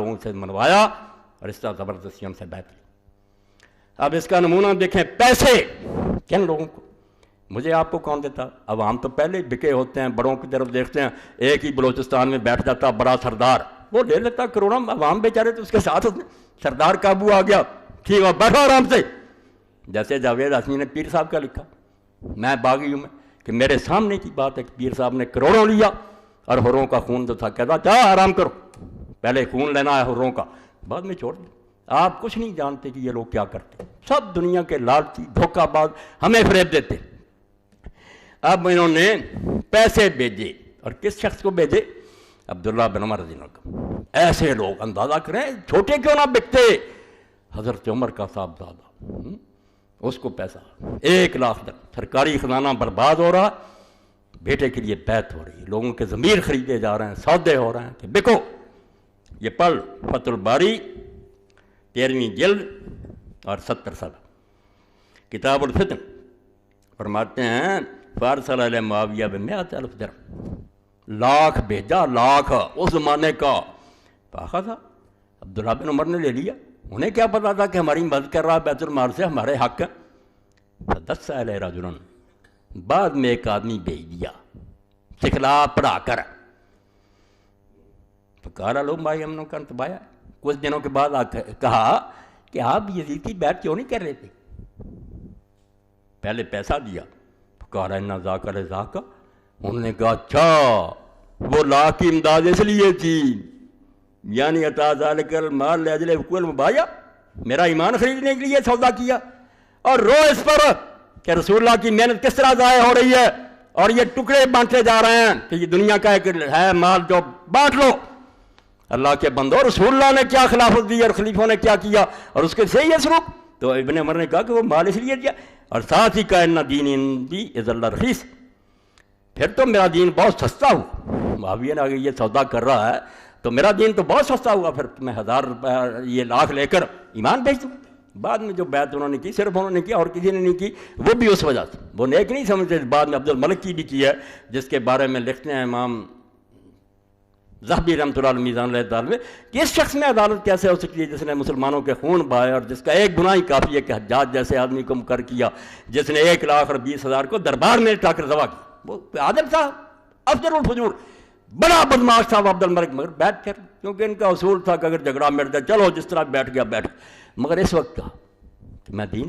لوگوں سے منوایا اور اس طرح زبردستی ہم سے بیعت لی۔ اب اس کا نمونہ دیکھیں، پیسے کن لوگوں کو، مجھے آپ کو کون دیتا؟ عوام تو پہلے ہی بکے ہوتے ہیں، بڑوں کی طرف دیکھتے ہیں، ایک ہی بلوچستان میں بیٹھ جاتا بڑا سردار، وہ لے لیتا کروڑوں، عوام بیچارے تو اس کے ساتھ ہوتے ہیں۔ سردار قابو آ گیا، ٹھیک ہے بیٹھو آرام سے، جیسے جاوید ہاشمی نے پیر صاحب کا لکھا، میں باغی ہوں میں، کہ میرے سامنے کی بات ہے کہ پیر صاحب نے کروڑوں لیا اور حروں کا خون جو تھا کہتا جا آرام کرو، پہلے خون لینا ہے حروں کا، بعد میں چھوڑ دیں۔ آپ کچھ نہیں جانتے کہ یہ لوگ کیا کرتے ہیں، سب دنیا کے لالچی دھوکہ باز ہمیں فریب دیتے۔ اب انہوں نے پیسے بھیجے، اور کس شخص کو بھیجے؟ عبداللہ بن عمر رضی اللہ عنہ۔ ایسے لوگ اندازہ کریں چھوٹے کیوں نہ بکتے، حضرت عمر کا صاحبزادہ، اس کو پیسہ 1,00,000 درہم، سرکاری خزانہ برباد ہو رہا، بیٹے کے لیے بیعت ہو رہی ہے، لوگوں کے ضمیر خریدے جا رہے ہیں، سودے ہو رہے ہیں کہ بکو۔ یہ پڑھ فتح الباری 13ویں جلد اور 70 صفحہ، کتاب الفتن، فرماتے ہیں فارسل علیہ معاویہ ب100,000 درہم، لاکھ بھیجا، لاکھ اس زمانے کا پاخا تھا۔ عبداللہ بن عمر نے لے لیا، انہیں کیا پتا تھا کہ ہماری مدد کر رہا بیت المال سے، ہمارے حق ہے۔ فدس علیہ رجل، بعد میں ایک آدمی بھیج دیا سکھلا پڑھا کر، تو کہا لو بھائی ہم نے کہا تبایا، کچھ دنوں کے بعد کہا کہ آپ یزید کی بیعت کیوں نہیں کر رہے تھے؟ پہلے پیسہ دیا، کہا رہنا ذاک ذاک، انہوں نے کہا اچھا وہ لا کی امداد اس لیے تھی، یعنی عطا ذالک المال لاجل حقوق المبایا، میرا ایمان خریدنے کے لیے سودا کیا، اور رو اس پر کہ رسول اللہ کی محنت کس طرح ضائع ہو رہی ہے، اور یہ ٹکڑے بانٹے جا رہے ہیں کہ یہ دنیا کا ایک ہے مال جو بانٹ لو۔ اللہ کے بندو، رسول اللہ نے کیا خلافت دی اور خلیفوں نے کیا کیا، اور اس کے صحیح ہے سلوک؟ تو ابن عمر نے کہا کہ وہ مال اس لیے دیا، اور ساتھ ہی کہا ان دین عندی اذ اللہ رخیص، پھر تو میرا دین بہت سستا ہوا۔ معاویہ نے اگر یہ سودا کر رہا ہے تو میرا دین تو بہت سستا ہوا، پھر میں 1000 روپے یہ لاکھ لے کر ایمان بھیج دوں۔ بعد میں جو بیعت انہوں نے کی صرف انہوں نے کی اور کسی نے نہیں کی، وہ بھی اس وجہ سے، وہ نیک نہیں سمجھتے۔ بعد میں عبد الملک کی بھی کی ہے، جس کے بارے میں لکھتے ہیں امام ذہبی رحمۃ اللہ علیہ میزان الاعتدال میں کہ اس شخص میں عدالت کیسے ہو سکتی ہے جس نے مسلمانوں کے خون بہائے، اور جس کا ایک گناہ ہی کافی ہے کہ حجاج جیسے آدمی کو مقرر کیا، جس نے 1,20,000 کو دربار میں لا کر ذبح کی۔ وہ عادل تھا، افضل الفجور، بڑا بدماش تھا وہ عبد الملک، مگر بیٹھ کر، کیونکہ ان کا اصول تھا کہ اگر جھگڑا مٹ جائے چلو جس طرح بیٹھ گیا بیٹھ، مگر اس وقت کہا کہ میں دین